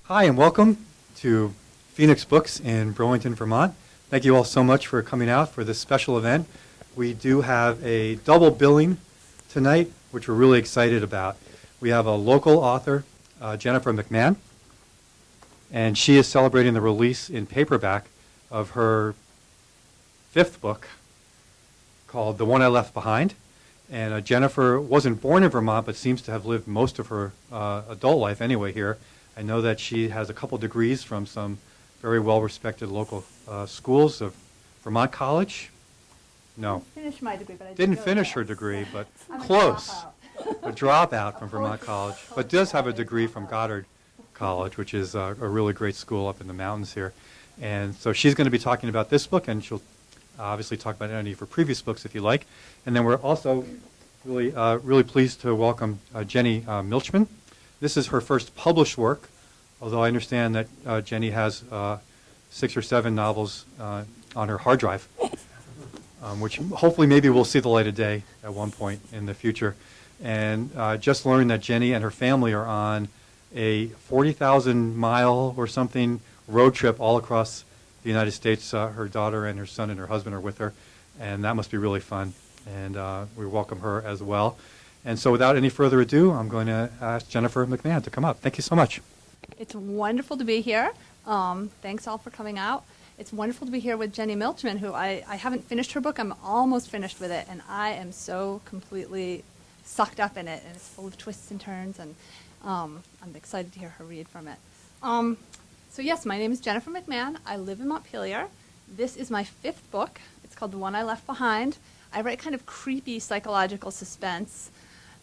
Hi, and welcome to Phoenix Books in Burlington, Vermont. Thank you all so much for coming out for this special event. We do have a double billing tonight, which we're really excited about. We have a local author, Jennifer McMahon, and she is celebrating the release in paperback of her fifth book called The One I Left Behind. And Jennifer wasn't born in Vermont, but seems to have lived most of her adult life anyway here. I know that she has a couple degrees from some very well-respected local schools of Vermont College. No. I didn't finish my degree, but I Didn't finish her degree, but close. A dropout from Vermont College, but does have a degree from Goddard College, which is a really great school up in the mountains here. And so she's going to be talking about this book, and she'll obviously talk about any of her previous books if you like. And then we're also really pleased to welcome Jenny Milchman. This is her first published work, although I understand that Jenny has 6 or 7 novels on her hard drive, which hopefully maybe will see the light of day at one point in the future. And just learned that Jenny and her family are on a 40,000-mile or something road trip all across the United States. Her daughter and her son and her husband are with her, and that must be really fun. And we welcome her as well. And so without any further ado, I'm going to ask Jennifer McMahon to come up. Thank you so much. It's wonderful to be here. Thanks all for coming out. It's wonderful to be here with Jenny Milchman, who I haven't finished her book. I'm almost finished with it, and I am so completely sucked up in it, and it's full of twists and turns, and I'm excited to hear her read from it. So yes, my name is Jennifer McMahon. I live in Montpelier. This is my 5th book. It's called The One I Left Behind. I write kind of creepy psychological suspense.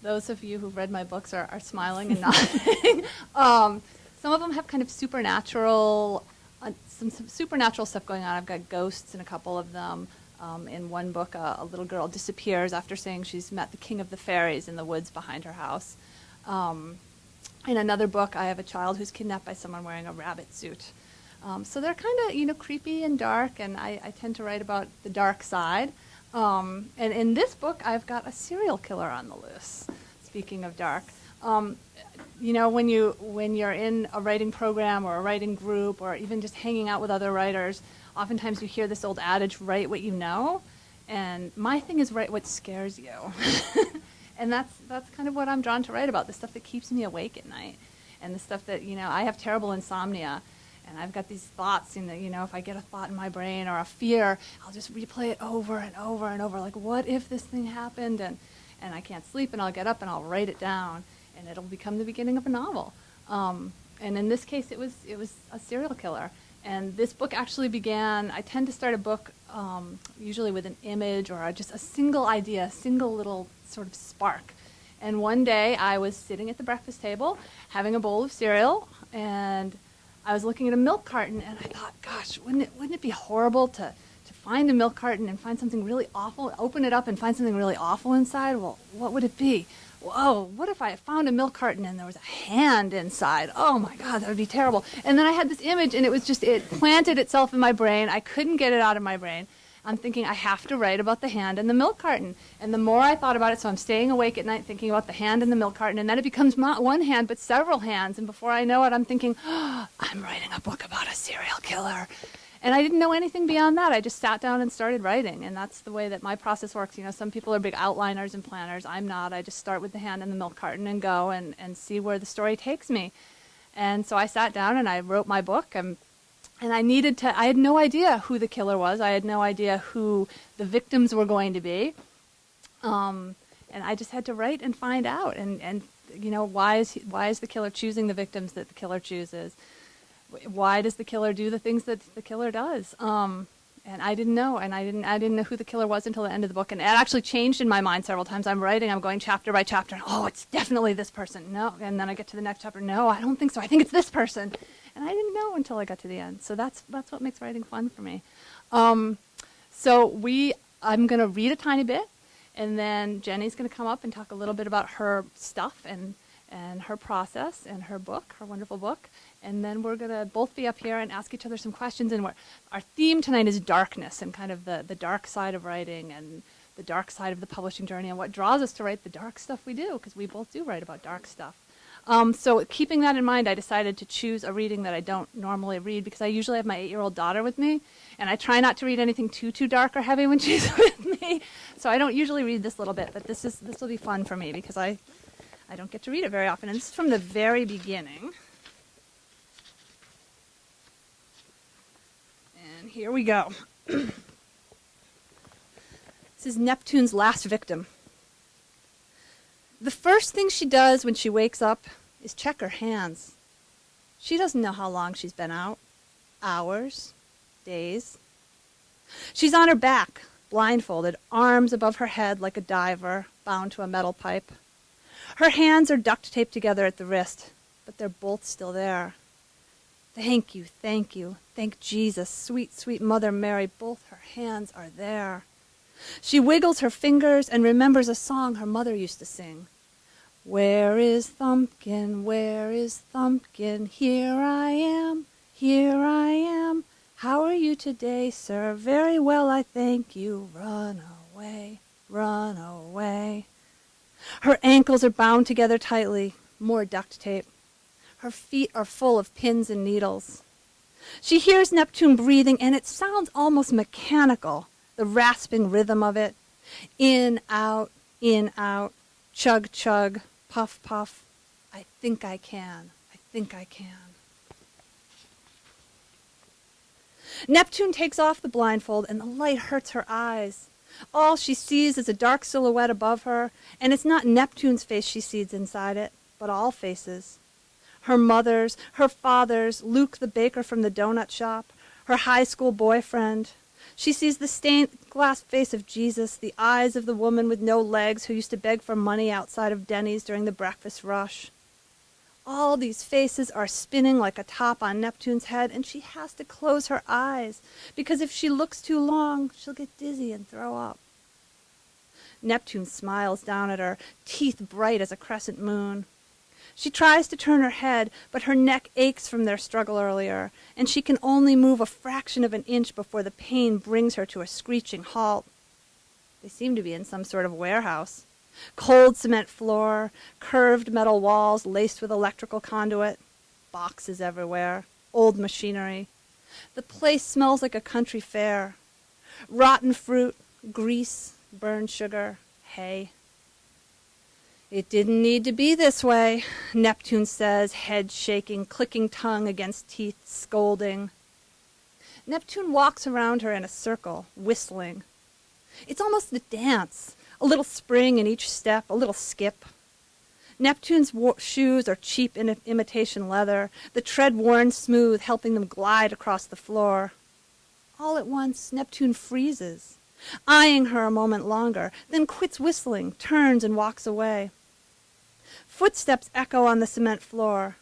Those of you who've read my books are smiling and nodding. Some of them have kind of supernatural, some supernatural stuff going on. I've got ghosts in a couple of them. In one book, a little girl disappears after saying she's met the king of the fairies in the woods behind her house. In another book, I have a child who's kidnapped by someone wearing a rabbit suit. So they're kind of, creepy and dark, and I tend to write about the dark side. And in this book, I've got a serial killer on the loose, speaking of dark. When you're in a writing program or a writing group or even just hanging out with other writers, oftentimes you hear this old adage, write what you know. And my thing is write what scares you. And that's kind of what I'm drawn to write about, the stuff that keeps me awake at night. And the stuff that, I have terrible insomnia. And I've got these thoughts, if I get a thought in my brain or a fear, I'll just replay it over and over and over. Like, what if this thing happened? And I can't sleep, and I'll get up and I'll write it down, and it'll become the beginning of a novel. And in this case, it was a serial killer. And this book actually began, I tend to start a book usually with an image or just a single idea, a single little sort of spark. And one day I was sitting at the breakfast table having a bowl of cereal, and I was looking at a milk carton, and I thought, gosh, wouldn't it be horrible to find a milk carton and find something really awful, open it up and find something really awful inside? Well, what would it be? Whoa, what if I found a milk carton and there was a hand inside? Oh my God, that would be terrible. And then I had this image, and it planted itself in my brain. I couldn't get it out of my brain. I'm thinking, I have to write about the hand and the milk carton. And the more I thought about it, so I'm staying awake at night thinking about the hand and the milk carton, and then it becomes not one hand, but several hands. And before I know it, I'm thinking, oh, I'm writing a book about a serial killer. And I didn't know anything beyond that. I just sat down and started writing, and that's the way that my process works. Some people are big outliners and planners. I'm not. I just start with the hand and the milk carton and go and see where the story takes me. And so I sat down and I wrote my book, and I had no idea who the killer was. I had no idea who the victims were going to be. And I just had to write and find out. And why is the killer choosing the victims that the killer chooses? Why does the killer do the things that the killer does? And I didn't know, and I didn't know who the killer was until the end of the book. And it actually changed in my mind several times. I'm writing, I'm going chapter by chapter, and it's definitely this person. No, and then I get to the next chapter. No, I don't think so. I think it's this person. And I didn't know until I got to the end. So that's what makes writing fun for me. I'm going to read a tiny bit, and then Jenny's going to come up and talk a little bit about her stuff and her process and her book, her wonderful book. And then we're going to both be up here and ask each other some questions. And our theme tonight is darkness and kind of the dark side of writing and the dark side of the publishing journey and what draws us to write the dark stuff we do, because we both do write about dark stuff. So keeping that in mind, I decided to choose a reading that I don't normally read because I usually have my 8-year-old daughter with me, and I try not to read anything too dark or heavy when she's with me. So I don't usually read this little bit, but this will be fun for me because I don't get to read it very often. And this is from the very beginning. And here we go. This is Neptune's last victim. The first thing she does when she wakes up is check her hands. She doesn't know how long she's been out. Hours, days. She's on her back, blindfolded, arms above her head like a diver, bound to a metal pipe. Her hands are duct taped together at the wrist, but they're both still there. Thank you, thank Jesus, sweet, sweet Mother Mary, both her hands are there. She wiggles her fingers and remembers a song her mother used to sing. Where is Thumbkin? Where is Thumbkin? Here I am, here I am. How are you today, sir? Very well, I thank you. Run away, run away. Her ankles are bound together tightly, more duct tape. Her feet are full of pins and needles. She hears Neptune breathing, and it sounds almost mechanical, the rasping rhythm of it. In, out, chug, chug, puff, puff. I think I can, I think I can. Neptune takes off the blindfold, and the light hurts her eyes. All she sees is a dark silhouette above her, and it's not Neptune's face she sees inside it, but all faces. Her mother's, her father's, Luke the baker from the donut shop, her high school boyfriend. She sees the stained glass face of Jesus, the eyes of the woman with no legs who used to beg for money outside of Denny's during the breakfast rush. All these faces are spinning like a top on Neptune's head, and she has to close her eyes, because if she looks too long, she'll get dizzy and throw up. Neptune smiles down at her, teeth bright as a crescent moon. She tries to turn her head, but her neck aches from their struggle earlier, and she can only move a fraction of an inch before the pain brings her to a screeching halt. They seem to be in some sort of warehouse. Cold cement floor, curved metal walls laced with electrical conduit, boxes everywhere, old machinery. The place smells like a country fair. Rotten fruit, grease, burned sugar, hay. It didn't need to be this way, Neptune says, head shaking, clicking tongue against teeth, scolding. Neptune walks around her in a circle, whistling. It's almost a dance, a little spring in each step, a little skip. Neptune's shoes are cheap imitation leather, the tread worn smooth, helping them glide across the floor. All at once, Neptune freezes, eyeing her a moment longer, then quits whistling, turns and walks away. Footsteps echo on the cement floor.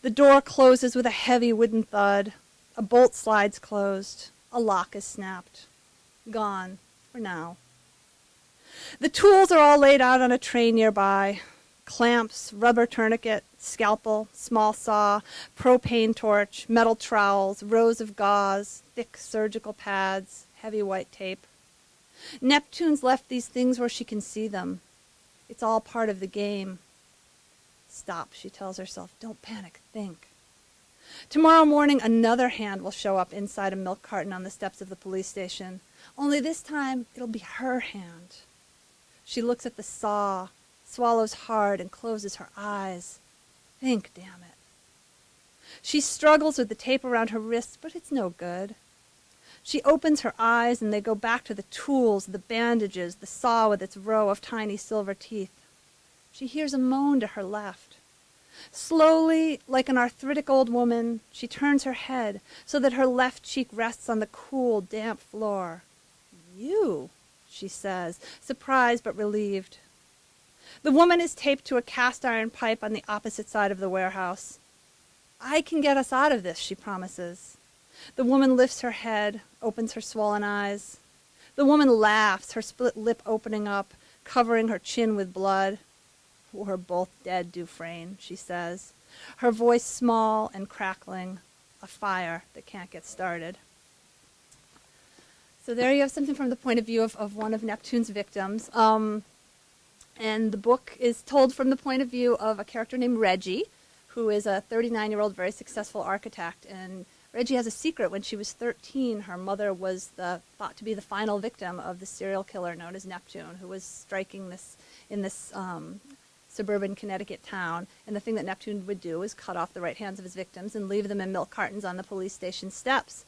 The door closes with a heavy wooden thud. A bolt slides closed. A lock is snapped. Gone, for now. The tools are all laid out on a tray nearby. Clamps, rubber tourniquet, scalpel, small saw, propane torch, metal trowels, rows of gauze, thick surgical pads, heavy white tape. Neptune's left these things where she can see them. It's all part of the game. Stop, she tells herself. Don't panic. Think. Tomorrow morning, another hand will show up inside a milk carton on the steps of the police station. Only this time, it'll be her hand. She looks at the saw, swallows hard, and closes her eyes. Think, damn it. She struggles with the tape around her wrists, but it's no good. She opens her eyes, and they go back to the tools, the bandages, the saw with its row of tiny silver teeth. She hears a moan to her left. Slowly, like an arthritic old woman, she turns her head so that her left cheek rests on the cool, damp floor. You, she says, surprised but relieved. The woman is taped to a cast-iron pipe on the opposite side of the warehouse. I can get us out of this, she promises. The woman lifts her head, opens her swollen eyes. The woman laughs, her split lip opening up, covering her chin with blood. We're both dead, Dufresne, she says, her voice small and crackling, a fire that can't get started. So there you have something from the point of view of one of Neptune's victims. And the book is told from the point of view of a character named Reggie, who is a 39-year-old very successful architect. And Reggie has a secret. When she was 13, her mother was thought to be the final victim of the serial killer known as Neptune, who was striking in this suburban Connecticut town. And the thing that Neptune would do is cut off the right hands of his victims and leave them in milk cartons on the police station steps.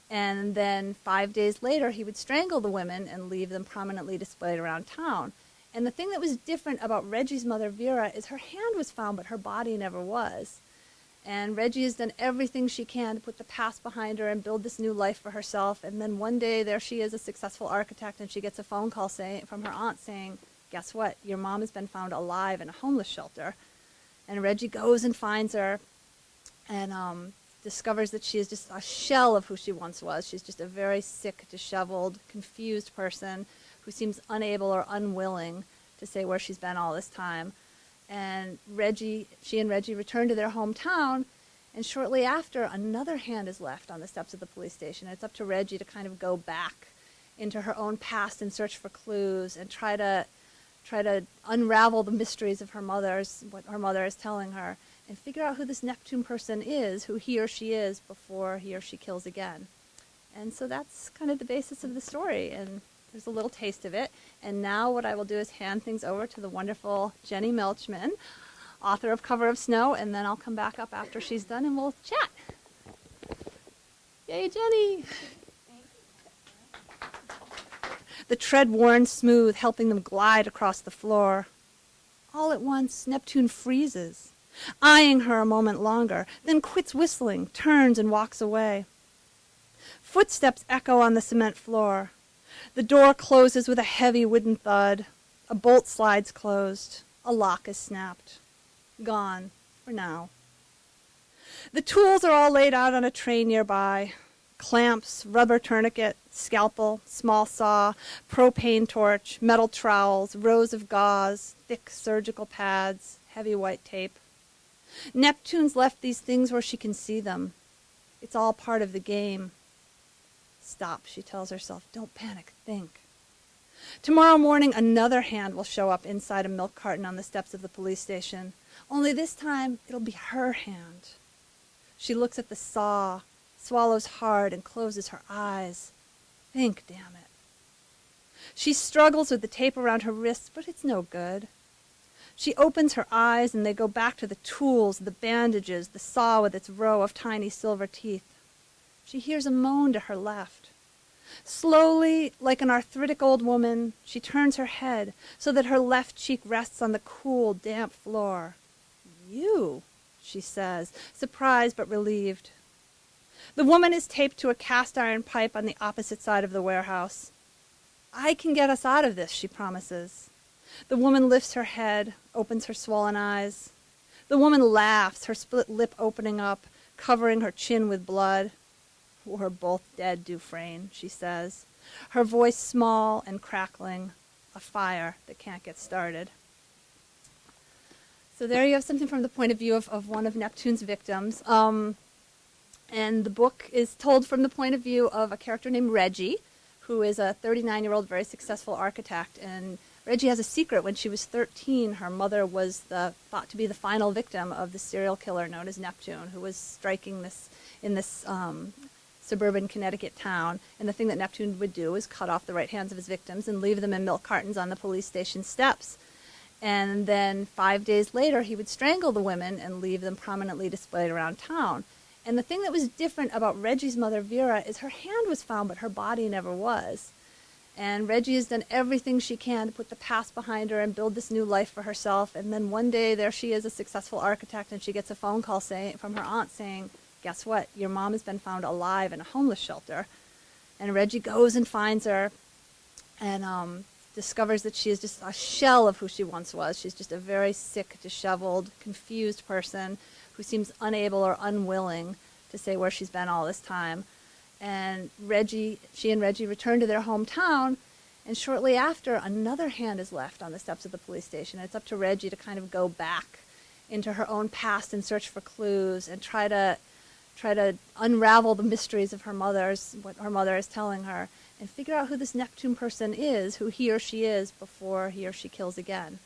And then 5 days later, he would strangle the women and leave them prominently displayed around town. And the thing that was different about Reggie's mother, Vera, is her hand was found, but her body never was. And Reggie has done everything she can to put the past behind her and build this new life for herself. And then one day, there she is, a successful architect, and she gets a phone call from her aunt saying, guess what? Your mom has been found alive in a homeless shelter. And Reggie goes and finds her and discovers that she is just a shell of who she once was. She's just a very sick, disheveled, confused person who seems unable or unwilling to say where she's been all this time. And she and Reggie return to their hometown, and shortly after, another hand is left on the steps of the police station. It's up to Reggie to kind of go back into her own past and search for clues and try to unravel the mysteries of what her mother is telling her, and figure out who this Neptune person is, who he or she is, before he or she kills again. And so that's kind of the basis of the story, and there's a little taste of it. And now what I will do is hand things over to the wonderful Jenny Milchman, author of Cover of Snow, and then I'll come back up after she's done and we'll chat. Yay, Jenny! The tread worn smooth, helping them glide across the floor. All at once, Neptune freezes, eyeing her a moment longer, then quits whistling, turns and walks away. Footsteps echo on the cement floor. The door closes with a heavy wooden thud. A bolt slides closed. A lock is snapped. Gone, for now. The tools are all laid out on a tray nearby. Clamps, rubber tourniquet, scalpel, small saw, propane torch, metal trowels, rows of gauze, thick surgical pads, heavy white tape. Neptune's left these things where she can see them. It's all part of the game. Stop, she tells herself. Don't panic. Think. Tomorrow morning, another hand will show up inside a milk carton on the steps of the police station. Only this time, it'll be her hand. She looks at the saw, swallows hard, and closes her eyes. Think, damn it. She struggles with the tape around her wrists, but it's no good. She opens her eyes, and they go back to the tools, the bandages, the saw with its row of tiny silver teeth. She hears a moan to her left. Slowly, like an arthritic old woman, she turns her head so that her left cheek rests on the cool, damp floor. You, she says, surprised but relieved. The woman is taped to a cast-iron pipe on the opposite side of the warehouse. I can get us out of this, she promises. The woman lifts her head, opens her swollen eyes. The woman laughs, her split lip opening up, covering her chin with blood. We're both dead, Dufresne, she says, her voice small and crackling, a fire that can't get started. So there you have something from the point of view of one of Neptune's victims. And the book is told from the point of view of a character named Reggie, who is a 39-year-old very successful architect. And Reggie has a secret. When she was 13, her mother was thought to be the final victim of the serial killer known as Neptune, who was striking in this suburban Connecticut town. And the thing that Neptune would do is cut off the right hands of his victims and leave them in milk cartons on the police station steps. And then 5 days later, he would strangle the women and leave them prominently displayed around town. And the thing that was different about Reggie's mother, Vera, is her hand was found, but her body never was. And Reggie has done everything she can to put the past behind her and build this new life for herself. And then one day, there she is, a successful architect, and she gets a phone call from her aunt saying, guess what? Your mom has been found alive in a homeless shelter. And Reggie goes and finds her and discovers that she is just a shell of who she once was. She's just a very sick, disheveled, confused person who seems unable or unwilling to say where she's been all this time. And she and Reggie return to their hometown, and shortly after, another hand is left on the steps of the police station. It's up to Reggie to kind of go back into her own past and search for clues and try to unravel the mysteries of what her mother is telling her, and figure out who this Neptune person is, who he or she is, before he or she kills again.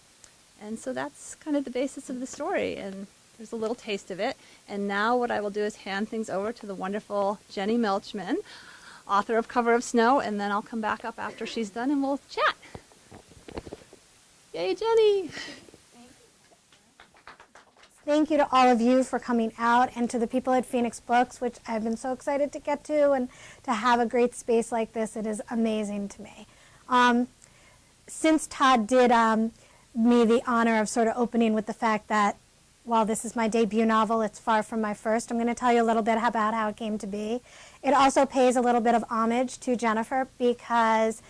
And so that's kind of the basis of the story, and there's a little taste of it. And now what I will do is hand things over to the wonderful Jenny Milchman, author of Cover of Snow, and then I'll come back up after she's done and we'll chat. Yay, Jenny! Thank you to all of you for coming out, and to the people at Phoenix Books, which I've been so excited to get to, and to have a great space like this. It is amazing to me. Since Todd did me the honor of sort of opening with the fact that while this is my debut novel, it's far from my first, I'm going to tell you a little bit about how it came to be. It also pays a little bit of homage to Jennifer, because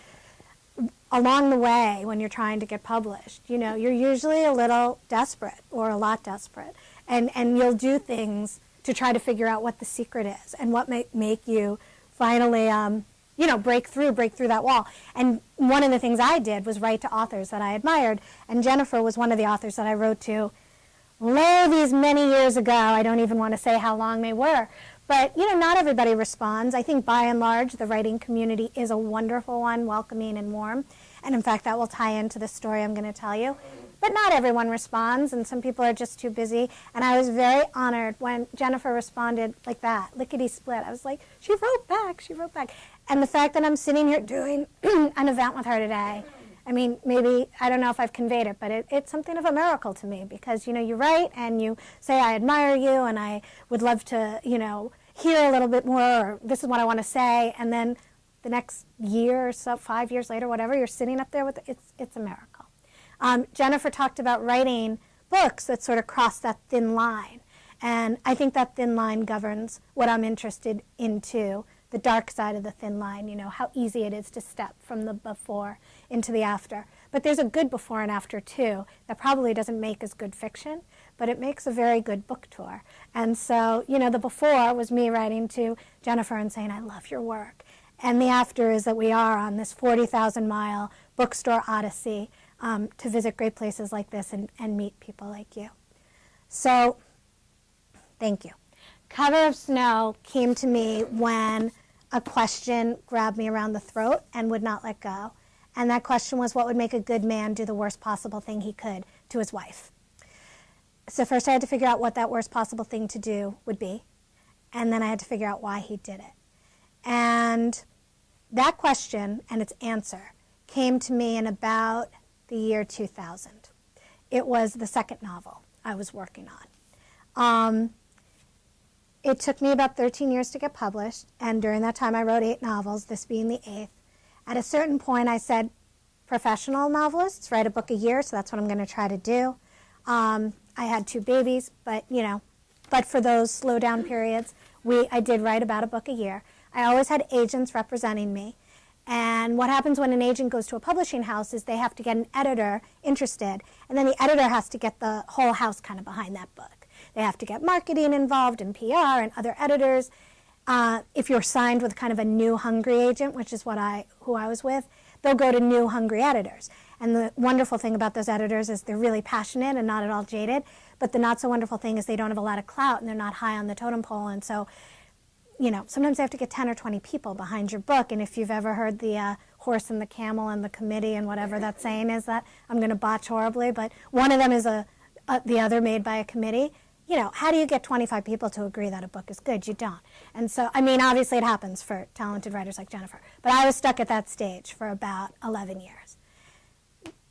along the way, when you're trying to get published, you're usually a little desperate, or a lot desperate, and you'll do things to try to figure out what the secret is and what may make you finally break through that wall. And one of the things I did was write to authors that I admired, and Jennifer was one of the authors that I wrote to these many years ago. I don't even want to say how long they were. But, not everybody responds. I think by and large, the writing community is a wonderful one, welcoming and warm. And in fact, that will tie into the story I'm going to tell you. But not everyone responds, and some people are just too busy. And I was very honored when Jennifer responded like that, lickety-split. I was like, she wrote back. And the fact that I'm sitting here doing an event with her today, I mean, maybe, I don't know if I've conveyed it, but it's something of a miracle to me, because, you write and you say, I admire you and I would love to, hear a little bit more, or this is what I want to say, and then the next year or so, 5 years later, whatever, you're sitting up there with it's a miracle. Jennifer talked about writing books that sort of cross that thin line, and I think that thin line governs what I'm interested into, the dark side of the thin line, how easy it is to step from the before into the after. But there's a good before and after, too, that probably doesn't make as good fiction, but it makes a very good book tour. And so, the before was me writing to Jennifer and saying, I love your work. And the after is that we are on this 40,000-mile bookstore odyssey to visit great places like this and meet people like you. So, thank you. Cover of Snow came to me when a question grabbed me around the throat and would not let go. And that question was, what would make a good man do the worst possible thing he could to his wife? So first I had to figure out what that worst possible thing to do would be. And then I had to figure out why he did it. And that question and its answer came to me in about the year 2000. It was the second novel I was working on. It took me about 13 years to get published, and during that time I wrote 8 novels, this being the 8th. At a certain point I said, professional novelists write a book a year, so that's what I'm going to try to do. I had 2 babies, but for those slow down periods, I did write about a book a year. I always had agents representing me, and what happens when an agent goes to a publishing house is they have to get an editor interested, and then the editor has to get the whole house kind of behind that book. They have to get marketing involved and PR and other editors. If you're signed with kind of a new hungry agent, which is who I was with, they'll go to new hungry editors. And the wonderful thing about those editors is they're really passionate and not at all jaded. But the not so wonderful thing is they don't have a lot of clout and they're not high on the totem pole. And so, sometimes they have to get 10 or 20 people behind your book. And if you've ever heard the horse and the camel and the committee and whatever that saying is, that I'm going to botch horribly, but one of them is the other made by a committee. How do you get 25 people to agree that a book is good? You don't. And so, obviously it happens for talented writers like Jennifer. But I was stuck at that stage for about 11 years.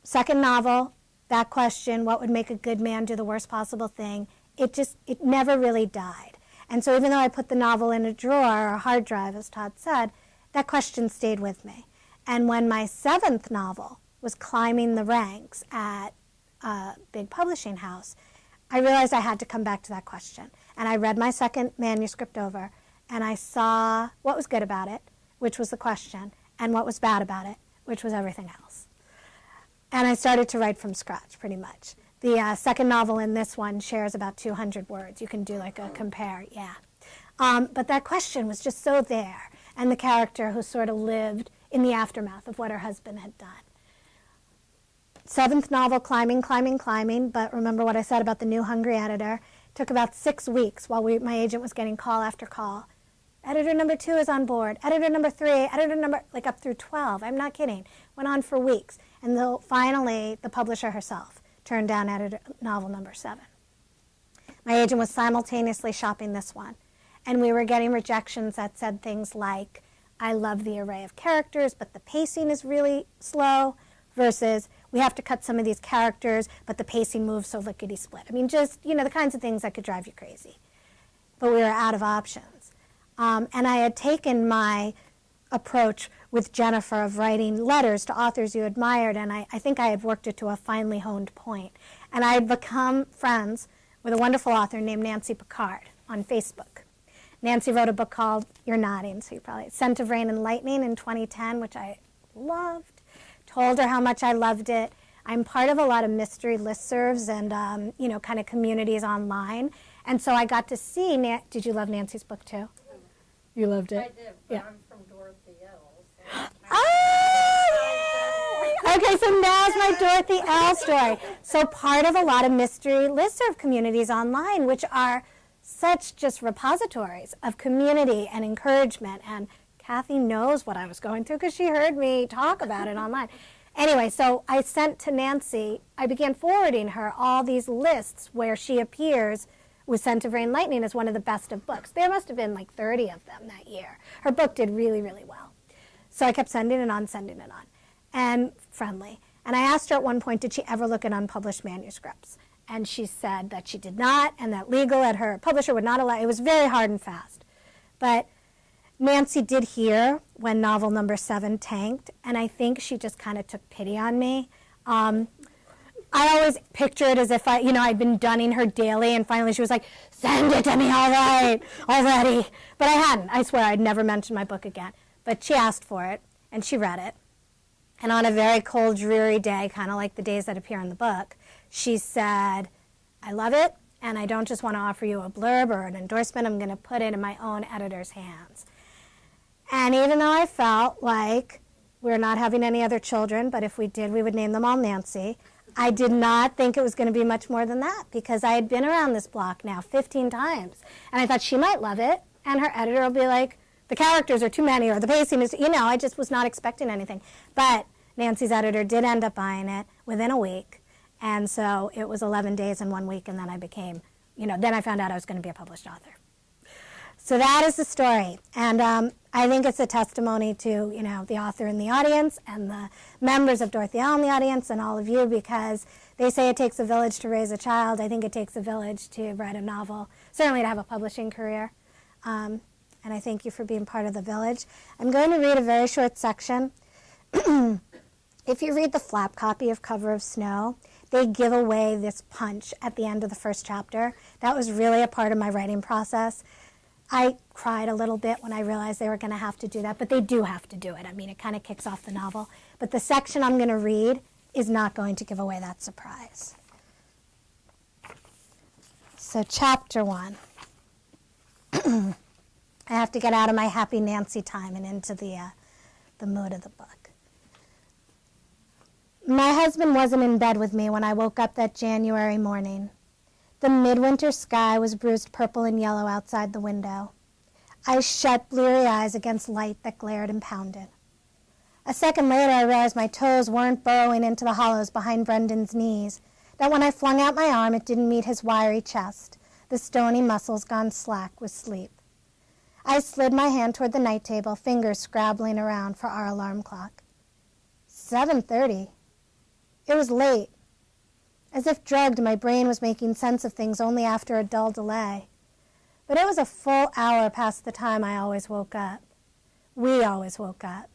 Second novel, that question, what would make a good man do the worst possible thing, it never really died. And so even though I put the novel in a drawer or a hard drive, as Todd said, that question stayed with me. And when my 7th novel was climbing the ranks at a big publishing house, I realized I had to come back to that question. And I read my second manuscript over, and I saw what was good about it, which was the question, and what was bad about it, which was everything else. And I started to write from scratch, pretty much. The second novel in this one shares about 200 words. You can do like a compare, yeah. But that question was just so there, and the character who sort of lived in the aftermath of what her husband had done. 7th novel, climbing, but remember what I said about the new hungry editor. It took about 6 weeks while my agent was getting call after call. Editor number 2 is on board. Editor number 3, editor number, up through 12. I'm not kidding. Went on for weeks. And finally, the publisher herself turned down novel number 7. My agent was simultaneously shopping this one, and we were getting rejections that said things like, I love the array of characters, but the pacing is really slow, versus we have to cut some of these characters, but the pacing moves so lickety-split. I mean, just, the kinds of things that could drive you crazy. But we were out of options. And I had taken my approach with Jennifer of writing letters to authors you admired, and I think I had worked it to a finely honed point. And I had become friends with a wonderful author named Nancy Picard on Facebook. Nancy wrote a book called, you're nodding, so you probably, Scent of Rain and Lightning in 2010, which I loved. Told her how much I loved it. I'm part of a lot of mystery listservs and, kind of communities online. And so I got to see, did you love Nancy's book too? You loved it? I did, but yeah. I'm from Dorothy L. Oh, okay, so now's my Dorothy L. story. So part of a lot of mystery listserv communities online, which are such just repositories of community and encouragement, and Kathy knows what I was going through because she heard me talk about it online. Anyway, so I sent to Nancy, I began forwarding her all these lists where she appears with Scent of Rain and Lightning as one of the best of books. There must have been like 30 of them that year. Her book did really, really well. So I kept sending it on, and friendly. And I asked her at one point, did she ever look at unpublished manuscripts? And she said that she did not, and that legal at her publisher would not allow. It was very hard and fast. But Nancy did hear when novel number 7 tanked, and I think she just kind of took pity on me. I always picture it as if I'd been dunning her daily, and finally she was like, send it to me, all right, already. But I hadn't. I swear I'd never mentioned my book again. But she asked for it, and she read it. And on a very cold, dreary day, kind of like the days that appear in the book, she said, I love it, and I don't just want to offer you a blurb or an endorsement. I'm going to put it in my own editor's hands. And even though I felt like we're not having any other children, but if we did, we would name them all Nancy, I did not think it was going to be much more than that, because I had been around this block now 15 times. And I thought she might love it, and her editor will be like, the characters are too many, or the pacing is, I just was not expecting anything. But Nancy's editor did end up buying it within a week. And so it was 11 days and 1 week, and then I became, then I found out I was going to be a published author. So that is the story. And I think it's a testimony to, the author in the audience and the members of Dorothy L. in the audience and all of you, because they say it takes a village to raise a child. I think it takes a village to write a novel, certainly to have a publishing career. And I thank you for being part of the village. I'm going to read a very short section. If you read the flap copy of Cover of Snow, they give away this punch at the end of the first chapter. That was really a part of my writing process. I cried a little bit when I realized they were going to have to do that, but they do have to do it. I mean, it kind of kicks off the novel. But the section I'm going to read is not going to give away that surprise. So chapter 1. I have to get out of my happy Nancy time and into the mood of the book. My husband wasn't in bed with me when I woke up that January morning. The midwinter sky was bruised purple and yellow outside the window. I shut bleary eyes against light that glared and pounded. A second later, I realized my toes weren't burrowing into the hollows behind Brendan's knees, that when I flung out my arm, it didn't meet his wiry chest, the stony muscles gone slack with sleep. I slid my hand toward the night table, fingers scrabbling around for our alarm clock. 7:30. It was late. As if drugged, my brain was making sense of things only after a dull delay. But it was a full hour past the time I always woke up. We always woke up.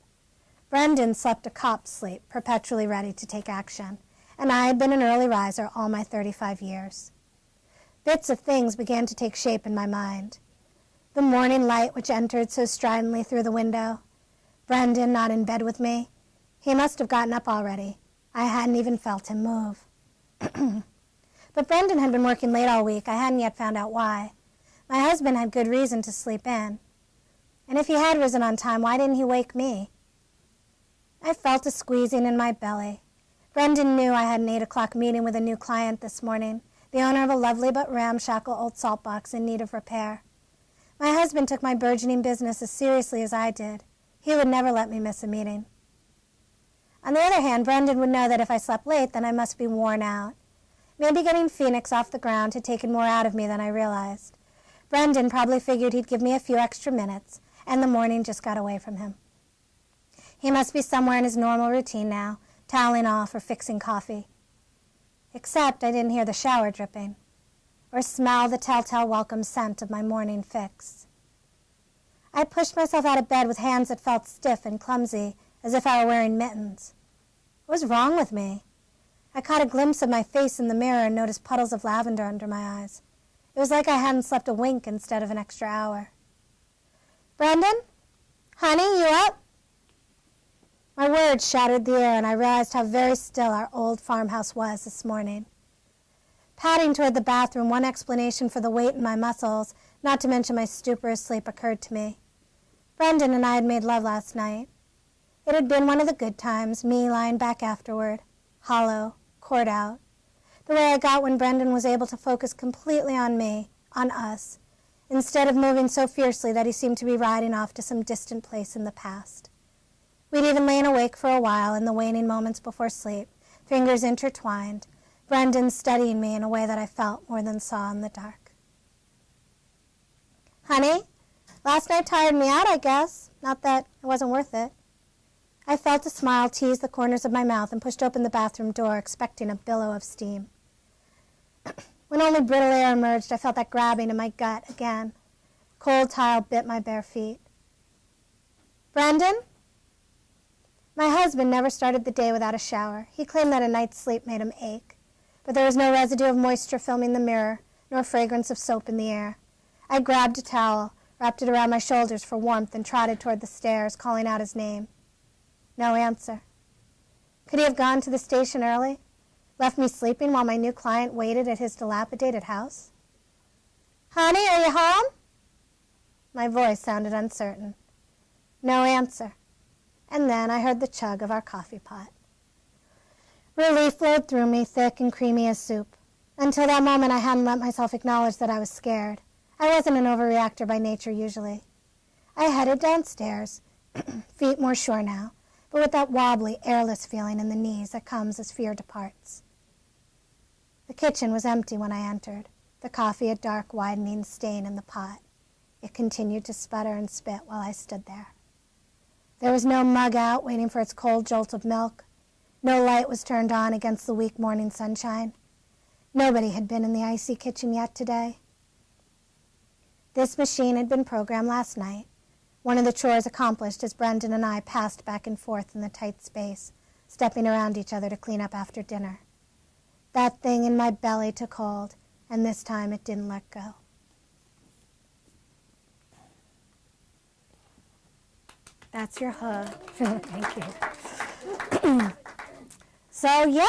Brendan slept a cop's sleep, perpetually ready to take action, and I had been an early riser all my 35 years. Bits of things began to take shape in my mind. The morning light which entered so stridently through the window. Brendan not in bed with me. He must have gotten up already. I hadn't even felt him move. But Brendan had been working late all week. I hadn't yet found out why. My husband had good reason to sleep in. And if he had risen on time, why didn't he wake me? I felt a squeezing in my belly. Brendan knew I had an 8 o'clock meeting with a new client this morning, the owner of a lovely but ramshackle old salt box in need of repair. My husband took my burgeoning business as seriously as I did. He would never let me miss a meeting. On the other hand, Brendan would know that if I slept late, then I must be worn out. Maybe getting Phoenix off the ground had taken more out of me than I realized. Brendan probably figured he'd give me a few extra minutes, and the morning just got away from him. He must be somewhere in his normal routine now, toweling off or fixing coffee. Except I didn't hear the shower dripping, or smell the telltale welcome scent of my morning fix. I pushed myself out of bed with hands that felt stiff and clumsy, as if I were wearing mittens. What was wrong with me? I caught a glimpse of my face in the mirror and noticed puddles of lavender under my eyes. It was like I hadn't slept a wink instead of an extra hour. "Brendan? Honey, you up?" My words shattered the air, and I realized how very still our old farmhouse was this morning. Padding toward the bathroom, one explanation for the weight in my muscles, not to mention my stuporous sleep, occurred to me. Brendan and I had made love last night. It had been one of the good times, me lying back afterward, hollow, cord out, the way I got when Brendan was able to focus completely on me, on us, instead of moving so fiercely that he seemed to be riding off to some distant place in the past. We'd even lain awake for a while in the waning moments before sleep, fingers intertwined, Brendan studying me in a way that I felt more than saw in the dark. "Honey, last night tired me out, I guess. Not that it wasn't worth it." I felt a smile tease the corners of my mouth and pushed open the bathroom door, expecting a billow of steam. When only brittle air emerged, I felt that grabbing in my gut again. Cold tile bit my bare feet. "Brendan?" My husband never started the day without a shower. He claimed that a night's sleep made him ache. But there was no residue of moisture filming the mirror, nor fragrance of soap in the air. I grabbed a towel, wrapped it around my shoulders for warmth, and trotted toward the stairs, calling out his name. No answer. Could he have gone to the station early? Left me sleeping while my new client waited at his dilapidated house? "Honey, are you home?" My voice sounded uncertain. No answer. And then I heard the chug of our coffee pot. Relief flowed through me, thick and creamy as soup. Until that moment, I hadn't let myself acknowledge that I was scared. I wasn't an overreactor by nature usually. I headed downstairs, feet more sure now, but with that wobbly, airless feeling in the knees that comes as fear departs. The kitchen was empty when I entered, the coffee a dark, widening stain in the pot. It continued to sputter and spit while I stood there. There was no mug out waiting for its cold jolt of milk. No light was turned on against the weak morning sunshine. Nobody had been in the icy kitchen yet today. This machine had been programmed last night, one of the chores accomplished as Brendan and I passed back and forth in the tight space, stepping around each other to clean up after dinner. That thing in my belly took hold, and this time it didn't let go. That's your hug. Thank you. So yeah,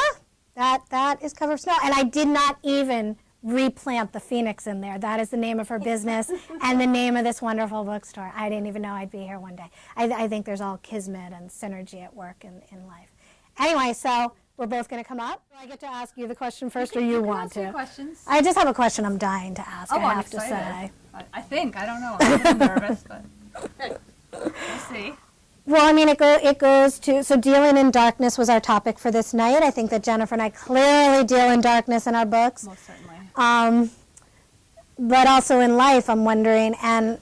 that is Cover of Snow. And I did not even replant the Phoenix in there. That is the name of her business and the name of this wonderful bookstore. I didn't even know I'd be here one day. I think there's all kismet and synergy at work in life. Anyway, so we're both going to come up. Do I get to ask you the question first, or you want to? Questions. I just have a question I'm dying to ask, I have to say. I think. I don't know. I'm a little nervous, but we'll see. Well, I mean, it goes to, so dealing in darkness was our topic for this night. I think that Jennifer and I clearly deal in darkness in our books. Most certainly. But also in life, I'm wondering, and,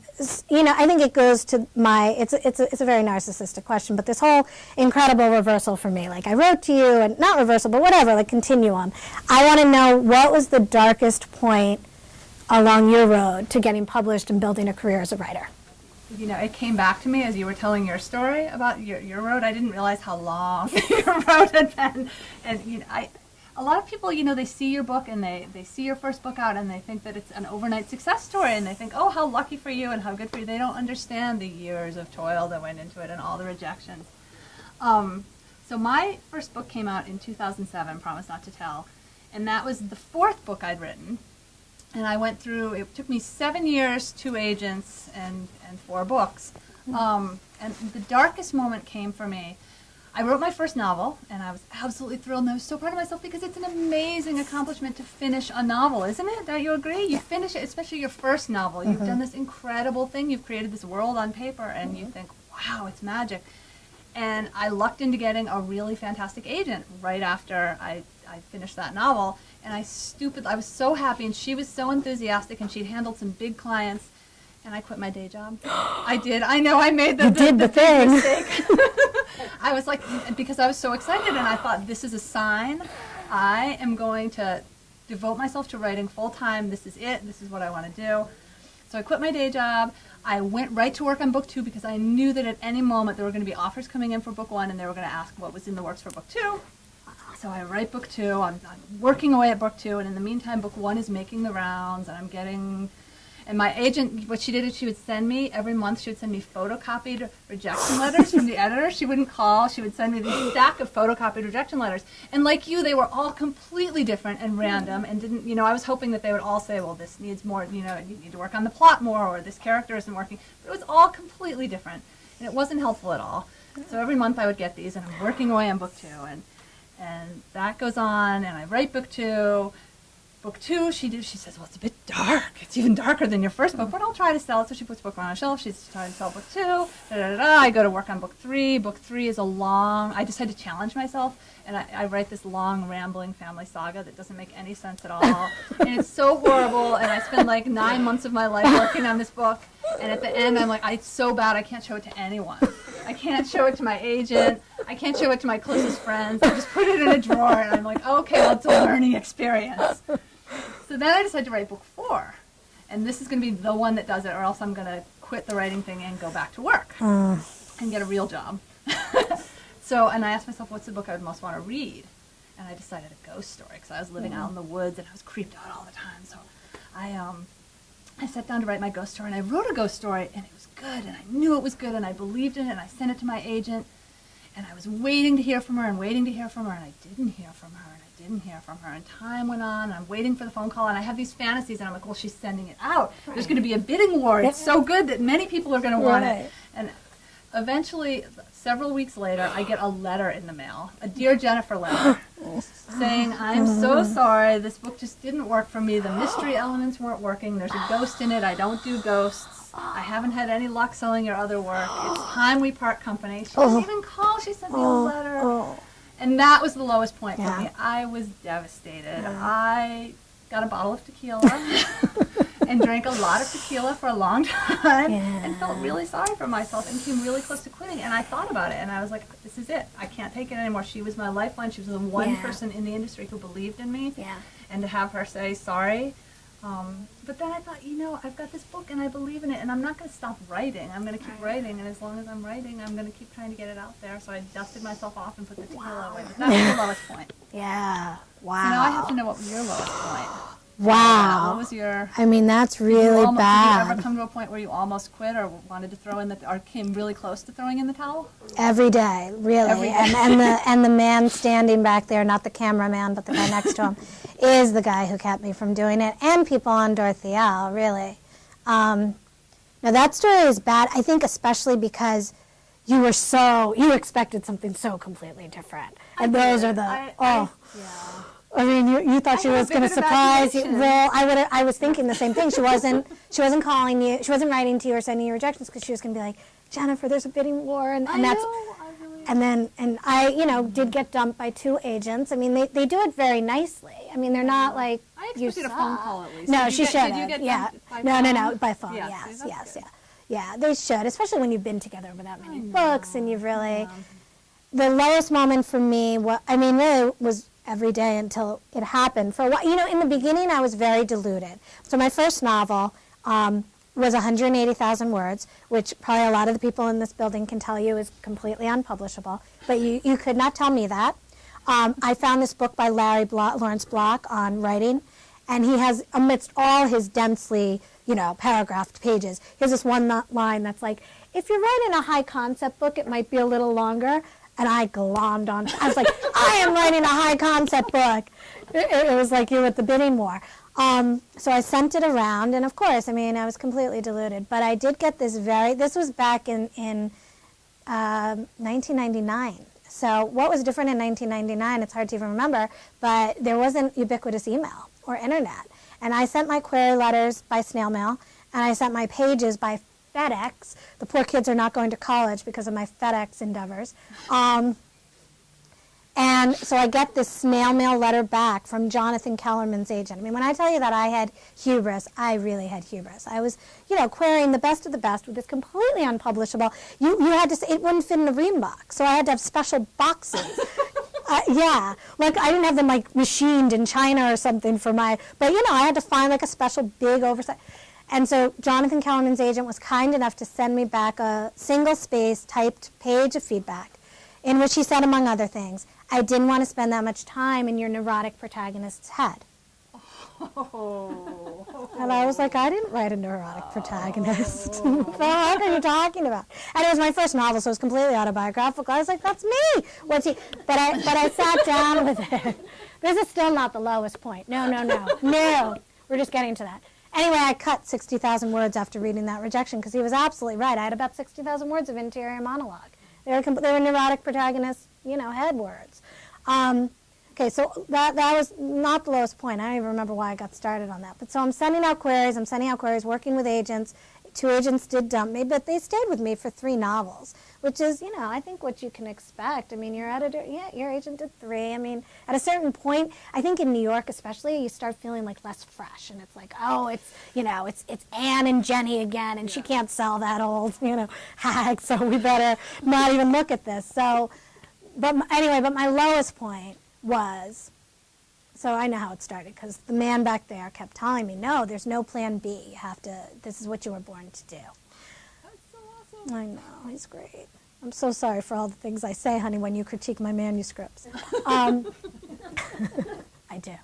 you know, I think it goes to it's a very narcissistic question, but this whole incredible reversal for me, like I wrote to you, and not reversal, but whatever, like continuum. I want to know, what was the darkest point along your road to getting published and building a career as a writer? You know, it came back to me as you were telling your story about your road. I didn't realize how long your road had been. And, you know, a lot of people, you know, they see your book and they see your first book out and they think that it's an overnight success story, and they think, oh, how lucky for you and how good for you. They don't understand the years of toil that went into it and all the rejections. So my first book came out in 2007, Promise Not to Tell, and that was the fourth book I'd written. And I went through, it took me 7 years, 2 agents, and 4 books. And the darkest moment came for me. I wrote my first novel, and I was absolutely thrilled, and I was so proud of myself because it's an amazing accomplishment to finish a novel, isn't it? Don't you agree? You finish it, especially your first novel. You've done this incredible thing. You've created this world on paper, and you think, wow, it's magic. And I lucked into getting a really fantastic agent right after I I finished that novel, and I was so happy, and she was so enthusiastic, and she'd handled some big clients, and I quit my day job. I did. I know I made the thing. mistake. I was like, because I was so excited, and I thought, this is a sign. I am going to devote myself to writing full time. This is it. This is what I want to do. So I quit my day job. I went right to work on book 2 because I knew that at any moment there were going to be offers coming in for book 1, and they were going to ask what was in the works for book 2. So I write book 2. I'm working away at book 2, and in the meantime, book 1 is making the rounds, and I'm getting... And my agent, what she did is she would send me, every month she would send me photocopied rejection letters from the editor. She wouldn't call. She would send me this stack of photocopied rejection letters. And like you, they were all completely different and random, and didn't, I was hoping that they would all say, well, this needs more, you need to work on the plot more, or this character isn't working. But it was all completely different, and it wasn't helpful at all. So every month I would get these, and I'm working away on book 2, and that goes on, and I write book 2. Book 2, she says, well, it's a bit dark. It's even darker than your first book, but I'll try to sell it. So she puts book 1 on a shelf. She's trying to sell book 2. I go to work on book 3. Book 3 is I decided to challenge myself, and I write this long, rambling family saga that doesn't make any sense at all. And it's so horrible, and I spend like 9 months of my life working on this book, and at the end, I'm like, it's so bad I can't show it to anyone. I can't show it to my agent. I can't show it to my closest friends. I just put it in a drawer, and I'm like, okay, well, it's a learning experience. So then I decided to write book 4, and this is going to be the one that does it, or else I'm going to quit the writing thing and go back to work and get a real job. And I asked myself, what's the book I would most want to read? And I decided a ghost story, because I was living out in the woods, and I was creeped out all the time. So I sat down to write my ghost story, and I wrote a ghost story, and it was good, and I knew it was good, and I believed in it, and I sent it to my agent, and I was waiting to hear from her, and waiting to hear from her, and I didn't hear from her, and I didn't hear from her, and time went on, and I'm waiting for the phone call, and I have these fantasies, and I'm like, well, she's sending it out. Right. There's going to be a bidding war. It's so good that many people are going to want it. And eventually, several weeks later, I get a letter in the mail, a Dear Jennifer letter, saying, I'm so sorry, this book just didn't work for me. The mystery elements weren't working. There's a ghost in it. I don't do ghosts. I haven't had any luck selling your other work. It's time we part company. She didn't even call. She sent me a letter. And that was the lowest point for me. I was devastated. I got a bottle of tequila and drank a lot of tequila for a long time and felt really sorry for myself and came really close to quitting. And I thought about it, and I was like, this is it. I can't take it anymore. She was my lifeline. She was the one person in the industry who believed in me. And to have her say sorry. But then I thought, I've got this book and I believe in it, and I'm not going to stop writing. I'm going to keep writing, and as long as I'm writing, I'm going to keep trying to get it out there. So I dusted myself off and put the tequila away. But that was the lowest point. Yeah. Wow. So now I have to know what was your lowest point. Wow. What was your... I mean, that's really bad. Did you ever come to a point where you almost quit or wanted to throw in or came really close to throwing in the towel? Every day, really. Every day. And the man standing back there, not the cameraman, but the guy next to him, is the guy who kept me from doing it. And people on Dorothy L., really. Now, that story is bad, I think, especially because you expected something so completely different. And those are the, I mean, you thought she was going to surprise you. Well, I was thinking the same thing. She wasn't calling you. She wasn't writing to you or sending you rejections because she was going to be like, Jennifer, there's a bidding war, and that's. And I did get dumped by 2 agents. I mean, they do it very nicely. I mean, they're not like I expected a phone call at least. No, she should have. Did you get by phone? No, by phone. Yeah, they should, especially when you've been together with that many books and you've really. The lowest moment for me, really was every day until it happened. For a while, in the beginning, I was very deluded. So my first novel was 180,000 words, which probably a lot of the people in this building can tell you is completely unpublishable. But you could not tell me that. I found this book by Lawrence Block on writing, and he has, amidst all his densely, paragraphed pages, he has this one line that's like, if you're writing a high concept book, it might be a little longer. And I glommed on. I was like, I am writing a high concept book. It was like you with the bidding war. So I sent it around, and of course, I was completely deluded. But I did get this was back in 1999. So what was different in 1999, it's hard to even remember, but there wasn't ubiquitous email or internet. And I sent my query letters by snail mail, and I sent my pages by FedEx. The poor kids are not going to college because of my FedEx endeavors. And so I get this snail mail letter back from Jonathan Kellerman's agent. I mean, when I tell you that I had hubris, I really had hubris. I was, querying the best of the best with this completely unpublishable. You had to say it wouldn't fit in a ream box, so I had to have special boxes. Yeah, like I didn't have them like machined in China or something for my, but I had to find like a special big oversight. And so Jonathan Kellerman's agent was kind enough to send me back a single-space typed page of feedback in which he said, among other things, I didn't want to spend that much time in your neurotic protagonist's head. Oh. And I was like, I didn't write a neurotic protagonist. So what are you talking about? And it was my first novel, so it was completely autobiographical. I was like, that's me. What's he? But I sat down with it. This is still not the lowest point. No. We're just getting to that. Anyway, I cut 60,000 words after reading that rejection because he was absolutely right. I had about 60,000 words of interior monologue. They were neurotic protagonists, head words. Okay, so that was not the lowest point. I don't even remember why I got started on that. But so I'm sending out queries, working with agents. 2 agents did dump me, but they stayed with me for 3 novels, which is, I think what you can expect. I mean, your editor, your agent did 3. I mean, at a certain point, I think in New York especially, you start feeling like less fresh, and it's like, oh, it's Anne and Jenny again, and she can't sell that old, hag, so we better not even look at this. So, but my lowest point was, so I know how it started, because the man back there kept telling me, no, there's no plan B. You have to, this is what you were born to do. That's so awesome. I know, he's great. I'm so sorry for all the things I say, honey, when you critique my manuscripts. I do.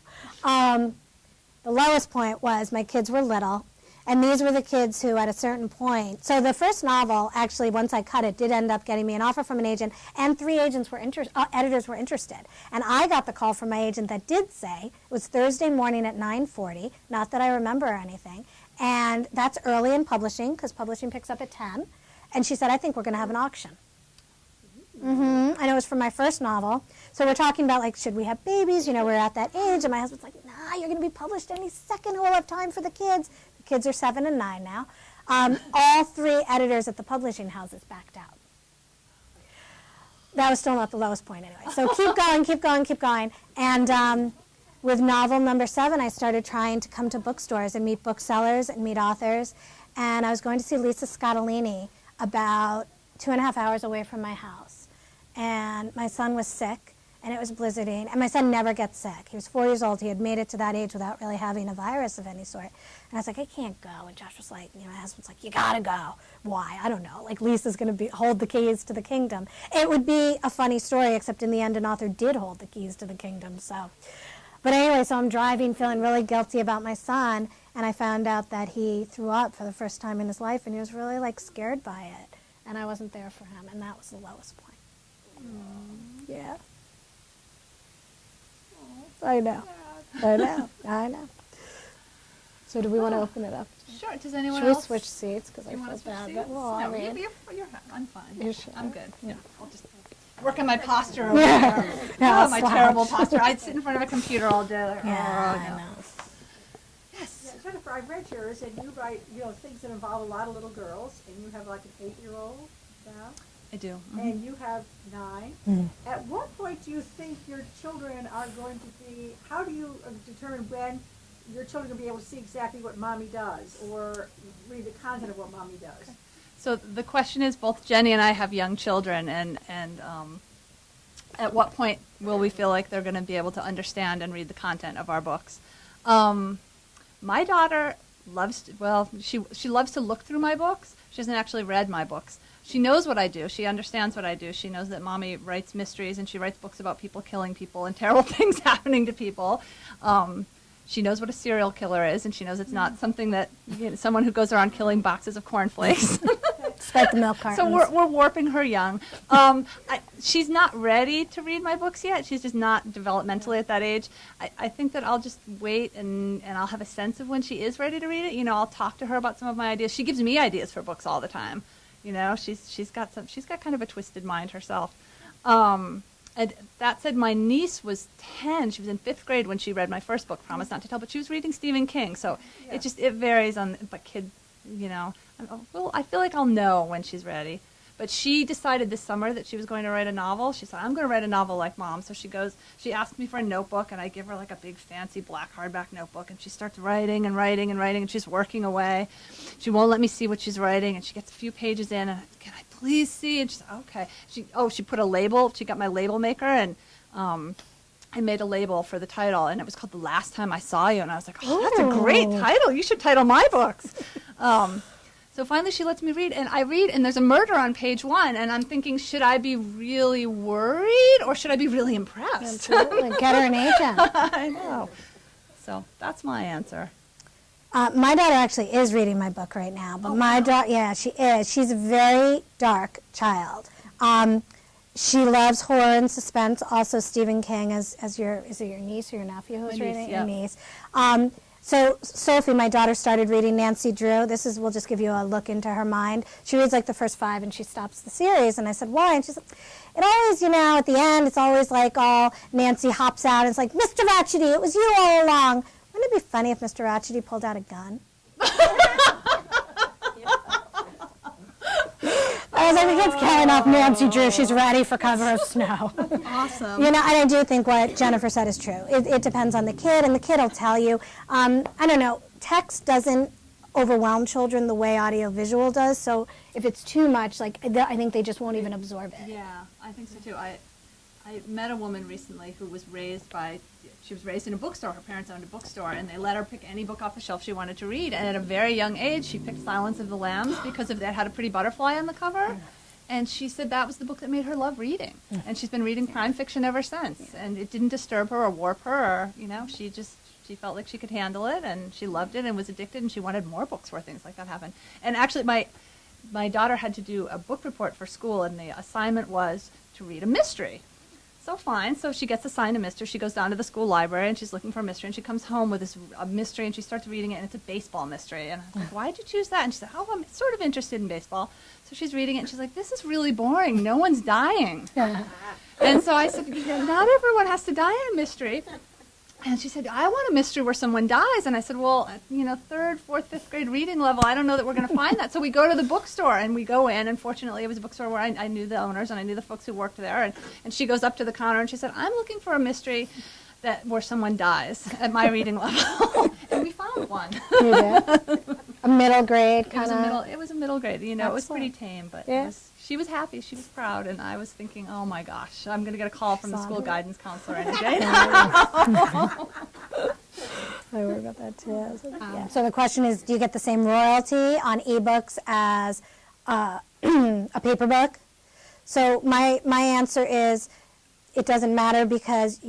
The lowest point was my kids were little, and these were the kids who, at a certain point, so the first novel, actually, once I cut it, did end up getting me an offer from an agent, and 3 agents were editors were interested. And I got the call from my agent that did say, it was Thursday morning at 9:40, not that I remember or anything, and that's early in publishing, because publishing picks up at 10, and she said, I think we're going to have an auction. And it was for my first novel. So we're talking about, like, should we have babies? We're at that age, and my husband's like, nah, you're going to be published any second, we'll have time for the kids. Kids are 7 and 9 now. All 3 editors at the publishing houses backed out. That was still not the lowest point anyway. So keep going. And with novel number 7, I started trying to come to bookstores and meet booksellers and meet authors. And I was going to see Lisa Scottolini about 2.5 hours away from my house. And my son was sick, and it was blizzarding. And my son never gets sick. He was 4 years old. He had made it to that age without really having a virus of any sort. And I was like, I can't go. And Josh was like, my husband's like, you gotta go. Why? I don't know. Like, Lisa's going to hold the keys to the kingdom. It would be a funny story, except in the end, an author did hold the keys to the kingdom. So, but anyway, so I'm driving, feeling really guilty about my son, and I found out that he threw up for the first time in his life, and he was really, like, scared by it. And I wasn't there for him, and that was the lowest point. Yeah. I know. So do we want to open it up? Sure. Does anyone Should we else? switch seats? Because I feel bad. But, well, No, I mean, I'm fine. You're sure? I'm good. Yeah. I'll just work on my posture over here. Yeah, Oh, my slouch. terrible posture. I'd sit in front of a computer all day. Like, Yeah, oh, I no. know. Yes. Yeah, Jennifer, I read yours, and you write, things that involve a lot of little girls, and you have like an 8-year-old now, I do. and you have 9. At what point do you think your children are going to be, how do you determine when your children will be able to see exactly what mommy does, or read the content of what mommy does? So the question is, both Jenny and I have young children, and at what point will we feel like they're going to be able to understand and read the content of our books? My daughter loves she loves to look through my books. She hasn't actually read my books. She knows what I do. She understands what I do. She knows that Mommy writes mysteries, and she writes books about people killing people and terrible things happening to people. She knows what a serial killer is, and she knows it's not something that someone who goes around killing boxes of cornflakes. Despite the milk cartons. So we're warping her young. She's not ready to read my books yet. She's just not developmentally at that age. I think that I'll just wait, and I'll have a sense of when she is ready to read it. I'll talk to her about some of my ideas. She gives me ideas for books all the time. She's got kind of a twisted mind herself. And that said, my niece was 10. She was in 5th grade when she read my first book, Promise Not to Tell, but she was reading Stephen King. So it varies on, but kids, I feel like I'll know when she's ready. But she decided this summer that she was going to write a novel. She said, I'm going to write a novel like Mom. So she asked me for a notebook, and I give her like a big fancy black hardback notebook, and she starts writing and writing and writing, and she's working away. She won't let me see what she's writing, and she gets a few pages in, and can I please see? And she said, okay. She put a label. She got my label maker, and I made a label for the title, and it was called The Last Time I Saw You. And I was like, oh, that's a great title. You should title my books. So finally she lets me read, and I read, and there's a murder on page 1, and I'm thinking, should I be really worried, or should I be really impressed? Absolutely. Get her an agent. I know. So that's my answer. My daughter actually is reading my book right now, but she is. She's a very dark child. She loves horror and suspense. Also, Stephen King is it your niece or your nephew who's reading? Yeah. Your niece. So Sophie, my daughter, started reading Nancy Drew. We'll just give you a look into her mind. She reads like the first 5 and she stops the series. And I said, why? And she said, it always, at the end, it's always like all Nancy hops out and it's like, Mr. Ratchety, it was you all along. Wouldn't it be funny if Mr. Ratchety pulled out a gun? I was like, the kid's carrying off Nancy Drew. She's ready for Cover of Snow. Awesome. And I do think what Jennifer said is true. It depends on the kid, and the kid will tell you. I don't know, text doesn't overwhelm children the way audiovisual does, so if it's too much, I think they just won't even absorb it. Yeah, I think so too. I met a woman recently who was raised in a bookstore. Her parents owned a bookstore, and they let her pick any book off the shelf she wanted to read. And at a very young age, she picked Silence of the Lambs because it had a pretty butterfly on the cover. And she said that was the book that made her love reading. And she's been reading crime fiction ever since. And it didn't disturb her or warp her, or, she felt like she could handle it, and she loved it and was addicted, and she wanted more books where things like that happen. And actually, my daughter had to do a book report for school, and the assignment was to read a mystery. So fine. So she gets assigned a mystery. She goes down to the school library, and she's looking for a mystery. And she comes home with a mystery, and she starts reading it, and it's a baseball mystery. And I'm like, why did you choose that? And she said, oh, I'm sort of interested in baseball. So she's reading it, and she's like, this is really boring. No one's dying. And so I said, not everyone has to die in a mystery. And she said, I want a mystery where someone dies. And I said, well, 3rd, 4th, 5th grade reading level, I don't know that we're going to find that. So we go to the bookstore, and we go in. And fortunately, it was a bookstore where I knew the owners, and I knew the folks who worked there. And she goes up to the counter, and she said, I'm looking for a mystery where someone dies at my reading level. And we found one. You did? A middle grade kind of? It was a middle grade. It was pretty tame, but she was happy. She was proud. And I was thinking, oh, my gosh, I'm going to get a call from the school guidance counselor any day. I worry about that, too. So the question is, do you get the same royalty on ebooks as a paper book? So my answer is, it doesn't matter, because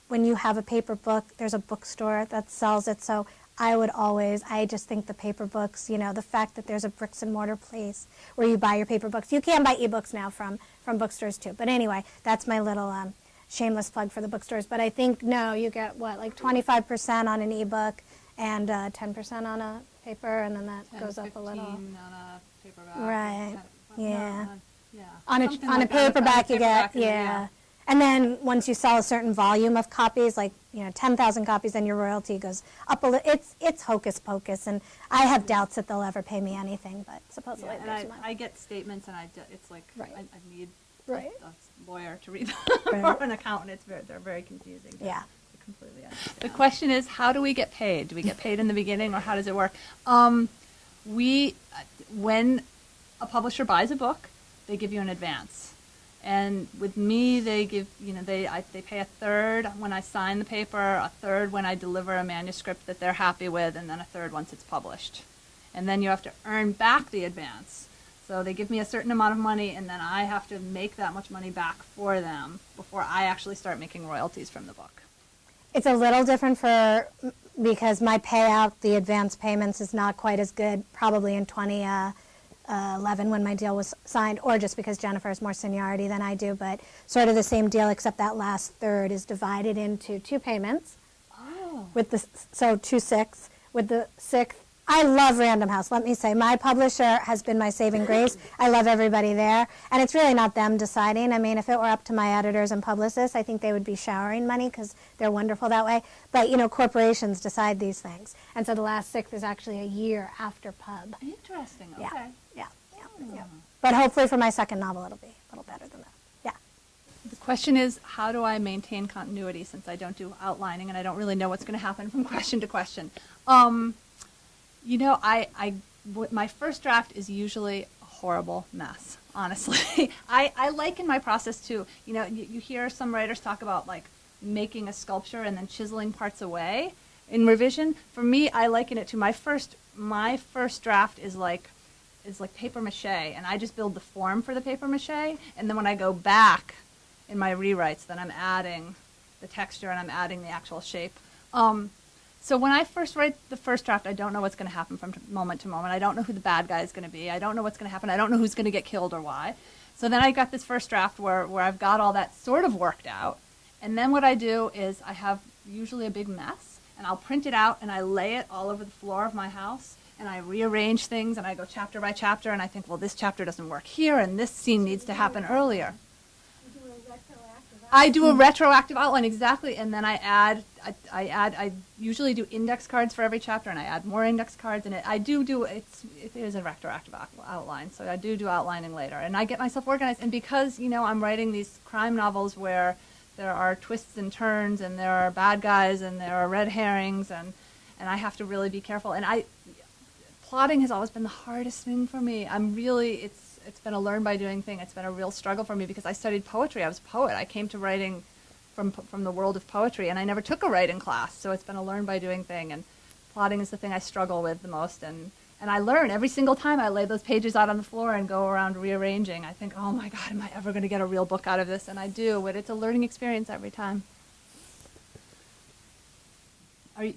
when you have a paper book, there's a bookstore that sells it. So I just think the paper books, the fact that there's a bricks and mortar place where you buy your paper books. You can buy ebooks now from bookstores too. But anyway, that's my little shameless plug for the bookstores. But I think, no, you get 25% on an ebook and 10% on a paper, and then that goes up a little. 15 on a paperback. Right. Yeah. Yeah. On a paperback, you get, yeah. And then once you sell a certain volume of copies, 10,000 copies, then your royalty goes up a little. It's hocus pocus, and I have doubts that they'll ever pay me anything, but supposedly there's money. I get statements, and it's like, right. I need right. a lawyer to read them, right. or an accounment. They're very confusing. Yeah. Completely understand. The question is, how do we get paid? Do we get paid in the beginning, or how does it work? When a publisher buys a book, they give you an advance. And with me, they give, they pay a third when I sign the paper, a third when I deliver a manuscript that they're happy with, and then a third once it's published. And then you have to earn back the advance. So they give me a certain amount of money, and then I have to make that much money back for them before I actually start making royalties from the book. It's a little different because my payout, the advance payments, is not quite as good probably in 2011 when my deal was signed, or just because Jennifer has more seniority than I do, but sort of the same deal, except that last third is divided into 2 payments. Oh. So 2/6. With the 6th, I love Random House. Let me say, my publisher has been my saving grace. I love everybody there, and it's really not them deciding. I mean, if it were up to my editors and publicists, I think they would be showering money because they're wonderful that way. But, corporations decide these things. And so the last 6th is actually a year after pub. Interesting. Okay. Yeah. But hopefully for my second novel, it'll be a little better than that. Yeah. The question is, how do I maintain continuity since I don't do outlining and I don't really know what's going to happen from question to question? You know, my first draft is usually a horrible mess, honestly. I liken my process to, you know, you hear some writers talk about like making a sculpture and then chiseling parts away in revision. For me, I liken it to my first draft is like paper mache, and I just build the form for the paper mache, and then when I go back in my rewrites, then I'm adding the texture and I'm adding the actual shape. So when I first write the first draft, I don't know what's going to happen from moment to moment. I don't know who the bad guy is going to be. I don't know what's going to happen. I don't know who's going to get killed or why. So then I got this first draft where I've got all that sort of worked out. And then what I do is I have usually a big mess, and I'll print it out and I lay it all over the floor of my house, and I rearrange things, and I go chapter by chapter, and I think, well, this chapter doesn't work here, and this scene needs to happen earlier. I do a retroactive outline, exactly, and then I usually do index cards for every chapter, and I add more index cards, and it is a retroactive outline, so I do outlining later, and I get myself organized, and because, you know, I'm writing these crime novels where there are twists and turns, and there are bad guys, and there are red herrings, and I have to really be careful, and plotting has always been the hardest thing for me. It's been a learn by doing thing. It's been a real struggle for me because I studied poetry. I was a poet. I came to writing from the world of poetry, and I never took a writing class. So it's been a learn by doing thing, and plotting is the thing I struggle with the most. And I learn every single time I lay those pages out on the floor and go around rearranging. I think, oh my God, am I ever going to get a real book out of this? And I do, but it's a learning experience every time.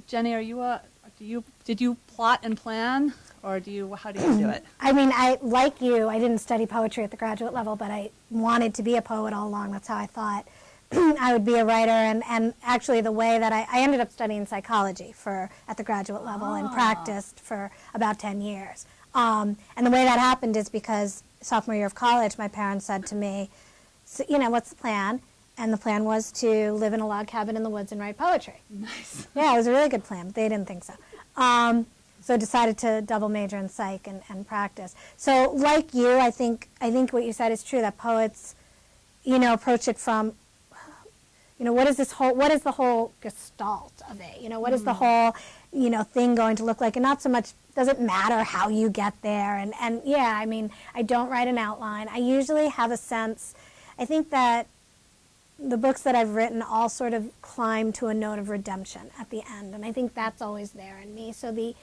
Jenny, did you plot and plan? Or how do you do it? I mean, like you, I didn't study poetry at the graduate level, but I wanted to be a poet all along. That's how I thought I would be a writer. And actually the way that I ended up studying psychology at the graduate level and practiced for about 10 years. And the way that happened is because sophomore year of college, my parents said to me, so, you know, what's the plan? And the plan was to live in a log cabin in the woods and write poetry. Nice. Yeah, it was a really good plan, but they didn't think so. So I decided to double major in psych and practice. So like you, I think what you said is true, that poets, you know, approach it from, you know, what is the whole gestalt of it? You know, what is the whole, you know, thing going to look like? And not so much, does it matter how you get there? And yeah, I mean, I don't write an outline. I usually have a sense, I think that the books that I've written all sort of climb to a note of redemption at the end, and I think that's always there in me. So the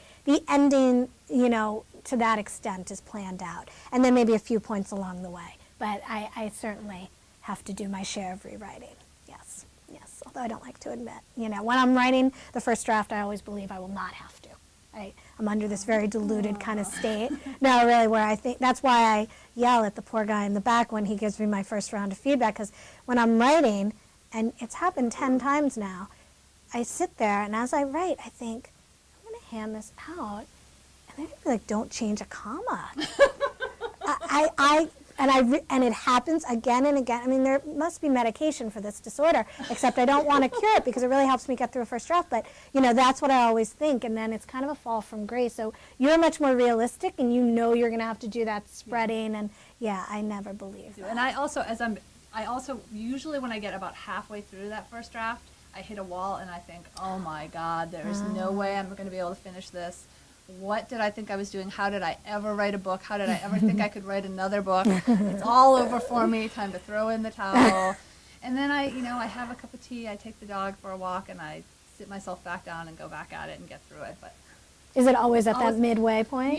ending, you know, to that extent is planned out, and then maybe a few points along the way. But I certainly have to do my share of rewriting. Yes, although I don't like to admit. You know, when I'm writing the first draft, I always believe I will not have to. I'm under this very deluded kind of state. No, really, where I think, that's why I yell at the poor guy in the back when he gives me my first round of feedback, because when I'm writing, and it's happened 10 times now, I sit there, and as I write, I think, I'm going to hand this out, and they're going to be like, don't change a comma. And it happens again and again. I mean, there must be medication for this disorder, except I don't want to cure it because it really helps me get through a first draft. But, you know, that's what I always think, and then it's kind of a fall from grace. So you're much more realistic, and you know you're going to have to do that spreading, and yeah, I never believe that. And I also usually when I get about halfway through that first draft, I hit a wall and I think, oh my God, there's no way I'm going to be able to finish this. What did I think I was doing? How did I ever write a book? How did I ever think I could write another book? It's all over for me. Time to throw in the towel. And then I have a cup of tea. I take the dog for a walk, and I sit myself back down and go back at it and get through it. But is it always at that midway point?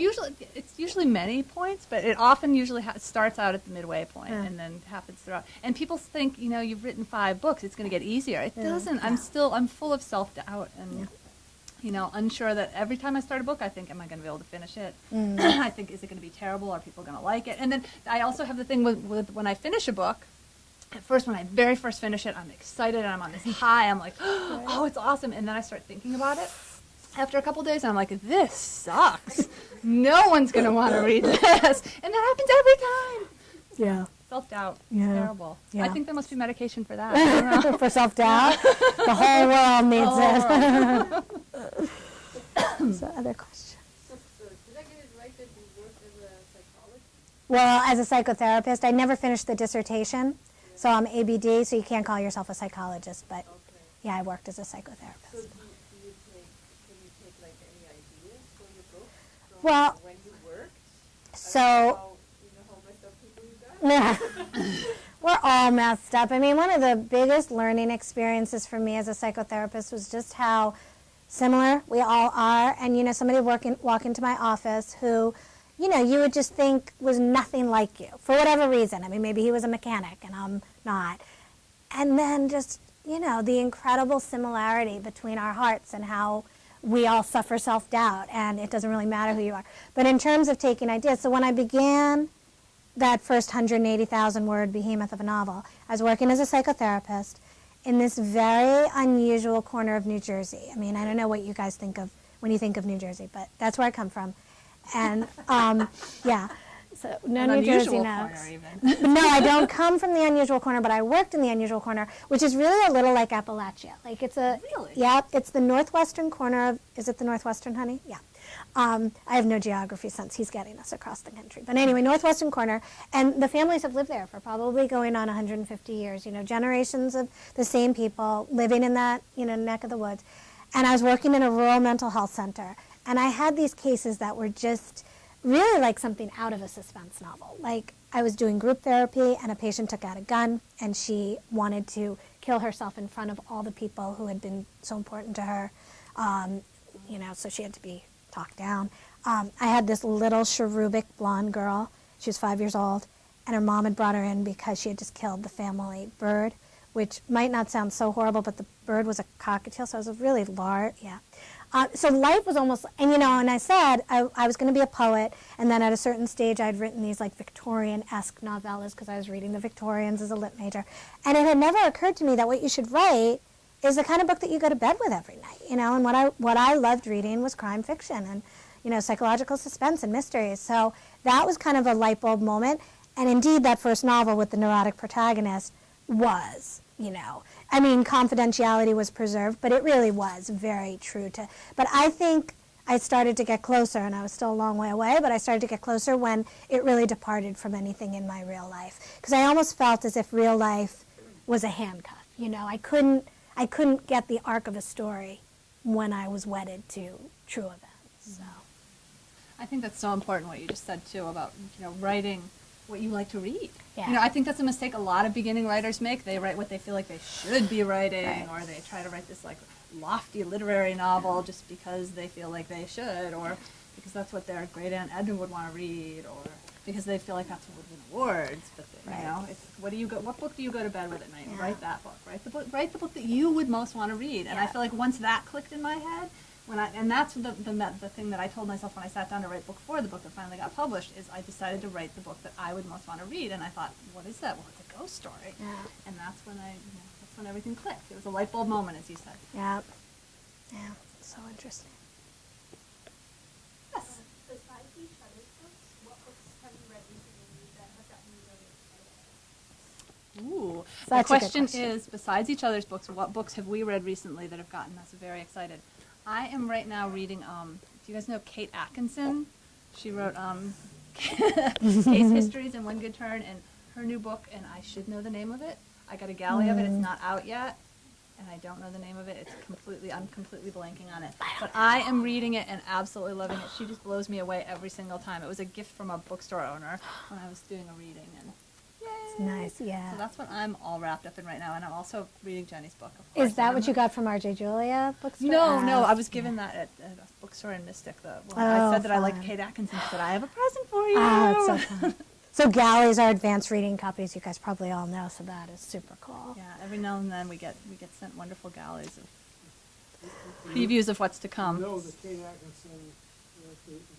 It's usually many points, but it often usually starts out at the midway point and then happens throughout. And people think, you know, you've written 5 books, it's going to get easier. It doesn't. Yeah. I'm full of self-doubt and. Yeah. You know, unsure that every time I start a book, I think, am I going to be able to finish it? I think, is it going to be terrible? Are people going to like it? And then I also have the thing with when I finish a book, at first, when I very first finish it, I'm excited and I'm on this high. I'm like, oh, it's awesome. And then I start thinking about it after a couple days, and I'm like, this sucks. No one's going to want to read this. And that happens every time. Yeah. Self-doubt. Yeah. Terrible. Yeah. I think there must be medication for that. For self-doubt? The whole world needs it. So, other questions? So, did I get it right that you worked as a psychologist? Well, as a psychotherapist, I never finished the dissertation, so I'm ABD, so you can't call yourself a psychologist, but yeah, I worked as a psychotherapist. So can you take like any ideas for your book from Well, when you worked? so How messed up people you got? we're all messed up. I mean, one of the biggest learning experiences for me as a psychotherapist was just how similar we all are. And, somebody walk into my office who, you would just think was nothing like you for whatever reason. I mean, maybe he was a mechanic and I'm not. And then just, the incredible similarity between our hearts and how we all suffer self-doubt, and it doesn't really matter who you are. But in terms of taking ideas, so when I began that first 180,000-word behemoth of a novel, I was working as a psychotherapist in this very unusual corner of New Jersey. I mean, I don't know what you guys think of when you think of New Jersey, but that's where I come from. And, yeah. So no New Jersey knows. No, I don't come from the unusual corner, but I worked in the unusual corner, which is really a little like Appalachia. Like it's a Really? Yeah, it's the northwestern corner of. Is it the northwestern, honey? Yeah. I have no geography sense. He's getting us across the country. But anyway, northwestern corner, and the families have lived there for probably going on 150 years. Generations of the same people living in that neck of the woods. And I was working in a rural mental health center, and I had these cases that were just really like something out of a suspense novel. Like I was doing group therapy and a patient took out a gun and she wanted to kill herself in front of all the people who had been so important to her, so she had to be talked down. I had this little cherubic blonde girl. She was 5 years old, and her mom had brought her in because she had just killed the family bird, which might not sound so horrible, but the bird was a cockatiel, so it was a really large, yeah. So life was almost, and I said I was going to be a poet, and then at a certain stage I'd written these like Victorian-esque novellas because I was reading the Victorians as a lit major, and it had never occurred to me that what you should write is the kind of book that you go to bed with every night, and what I loved reading was crime fiction and, psychological suspense and mysteries. So that was kind of a light bulb moment, and indeed that first novel with the neurotic protagonist was, I mean, confidentiality was preserved, but it really was very true to, but I think I started to get closer, and I was still a long way away, but I started to get closer when it really departed from anything in my real life. Because I almost felt as if real life was a handcuff, I couldn't get the arc of a story when I was wedded to true events, so. I think that's so important what you just said too about writing what you like to read. Yeah. I think that's a mistake a lot of beginning writers make. They write what they feel like they should be writing, Right. or they try to write this like lofty literary novel just because they feel like they should, or because that's what their great aunt Edna would want to read, or because they feel like that's what would win awards. But Right. it's what book do you go to bed with at night? Yeah. Write that book. Write the book that you would most want to read. And I Yeah. feel like once that clicked in my head, and that's the thing that I told myself when I sat down to write book 4, the book that finally got published, is I decided to write the book that I would most want to read, and I thought, what is that? Well, it's a ghost story, Yeah. and that's when everything clicked. It was a light bulb moment, as you said. Yeah, yeah, so interesting. Yes. Besides each other's books, what books have you read recently that have gotten you really excited? Ooh. Such a The good question question. is, besides each other's books, what books have we read recently that have gotten us very excited? I am right now reading, do you guys know Kate Atkinson? She wrote Case Histories in One Good Turn, and her new book, and I should know the name of it. I got a galley of it. It's not out yet, and I don't know the name of it. I'm completely blanking on it. But I am reading it and absolutely loving it. She just blows me away every single time. It was a gift from a bookstore owner when I was doing a reading, and It's nice, yeah. so that's what I'm all wrapped up in right now, and I'm also reading Jenny's book, of course. Is that and what I'm- you got from R.J. Julia bookstore? No, I was yeah. given that at a bookstore in Mystic. When Oh, I said that I liked fun. Kate Atkinson, she said, I have a present for you. Oh, it's so fun. So galleys are advanced reading copies, you guys probably all know, so that is super cool. Yeah, every now and then we get sent wonderful galleys of previews of what's to come. know that Kate Atkinson,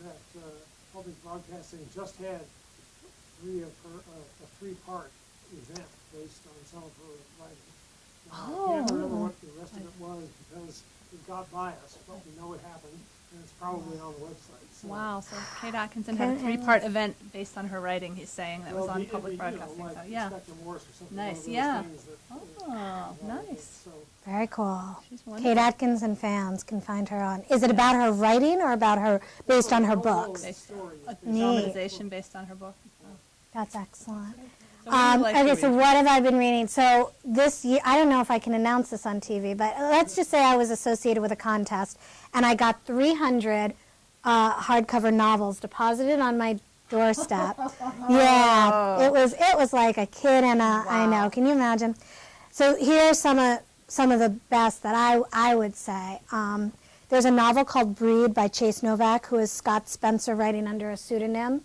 that public broadcasting just had a three-part event based on some of her writing. I can't remember what the rest of it was because it got by us, but we know it happened, and it's probably on the website. So. Wow, so Kate Atkinson had a 3-part event based on her writing, he's saying, that was Well, on it'd public be, broadcasting. like So, yeah. Inspector Morse or something. Nice, one of those yeah. things that, Oh, nice. So, Very cool. She's wonderful. Kate Atkinson fans can find her on. Is it about her writing or about her based on her all books? the story is based A Neat. dramatization based on her book. Oh. That's excellent. So what do you like to Okay, so read? what have I been reading? So this year, I don't know if I can announce this on TV, but let's just say I was associated with a contest, and I got 300 hardcover novels deposited on my doorstep. Yeah, it was like a kid and I know. Can you imagine? So here's some of the best that I would say. There's a novel called Breed by Chase Novak, who is Scott Spencer writing under a pseudonym.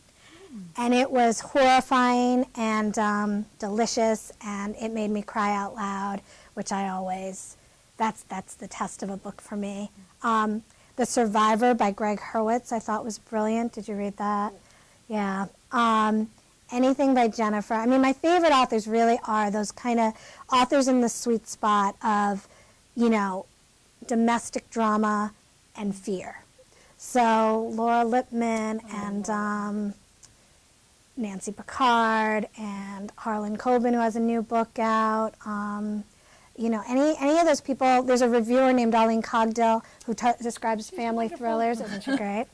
And it was horrifying and delicious, and it made me cry out loud, which I always, that's the test of a book for me. The Survivor by Greg Hurwitz I thought was brilliant. Did you read that? Yeah. Anything by Jennifer. I mean, my favorite authors really are those kind of authors in the sweet spot of, domestic drama and fear. So Laura Lippman and Nancy Picard and Harlan Coben, who has a new book out. Any of those people. There's a reviewer named Arlene Cogdill who describes family thrillers. Isn't she great?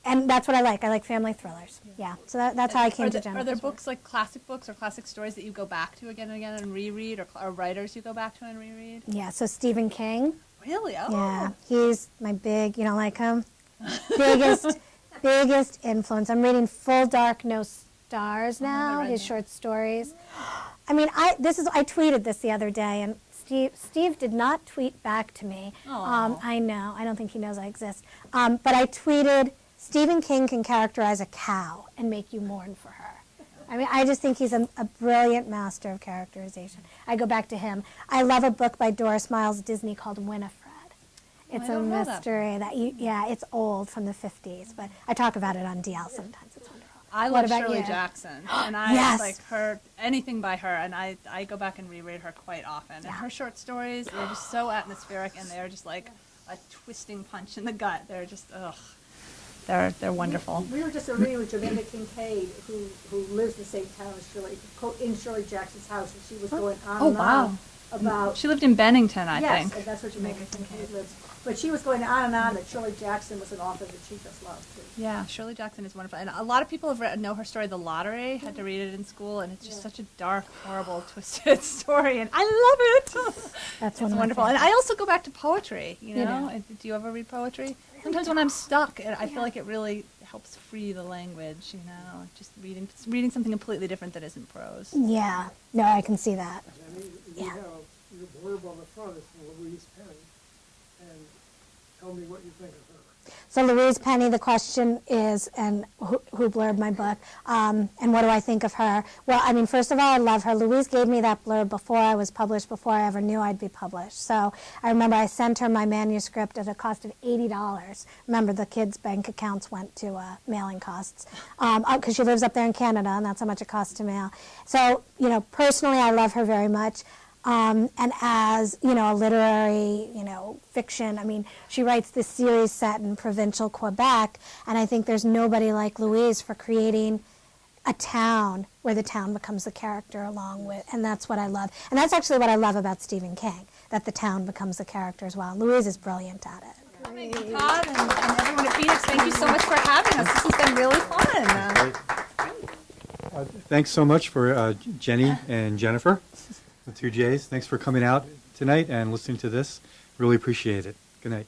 And that's what I like. I like family thrillers. Yeah. So that's how I came to Jennifer's Are there work. books like classic books or classic stories that you go back to again and again and reread, or writers you go back to and reread? Yeah. So Stephen King. Really? Oh. Yeah. He's my big. You don't like him? biggest influence. I'm reading Full Dark, No Stars now. His short stories. I mean, I tweeted this the other day, and Steve did not tweet back to me. I know. I don't think he knows I exist. But I tweeted, Stephen King can characterize a cow and make you mourn for her. I mean, I just think he's a brilliant master of characterization. I go back to him. I love a book by Doris Miles Disney called Winifred. It's a mystery it's old, from the 50s, but I talk about it on DL sometimes. It's wonderful. I What love about Shirley you? Jackson, and I Yes. like her, anything by her, and I go back and reread her quite often. And her short stories, they're just so atmospheric, and they're just like a twisting punch in the gut. They're just, they're wonderful. We were just reading with Jamaica Kincaid, who lives in the same town as Shirley, in Shirley Jackson's house, and she was going on and on about. She lived in Bennington, I Yes, think. and that's where Jamaica Kincaid lives. But she was going on and on that Shirley Jackson was an author that she just loved too. Yeah, Shirley Jackson is wonderful. And a lot of people know her story, The Lottery, had to read it in school, and it's just such a dark, horrible, twisted story, and I love it. That's It's wonderful. And I also go back to poetry, you know. Do you ever read poetry? Sometimes when I'm stuck, I feel like it really helps free the language, just reading something completely different that isn't prose. Yeah. No, I can see that. Jenny, you have your blurb on the front is from Louise Penny, and tell me what you think of her. So Louise Penny, the question is, and who blurbed my book, and what do I think of her? Well, I mean, first of all, I love her. Louise gave me that blurb before I was published, before I ever knew I'd be published. So I remember I sent her my manuscript at a cost of $80. Remember, the kids' bank accounts went to mailing costs, because she lives up there in Canada, and that's how much it costs to mail. So, personally, I love her very much. And as, a literary, fiction, I mean, she writes this series set in provincial Quebec, and I think there's nobody like Louise for creating a town where the town becomes the character along with, and that's what I love. And that's actually what I love about Stephen King, that the town becomes the character as well. Louise is brilliant at it. Todd and everyone at Phoenix, thank you so much for having us. This has been really fun. Thanks so much for Jenny and Jennifer, the two J's. Thanks for coming out tonight and listening to this. Really appreciate it. Good night.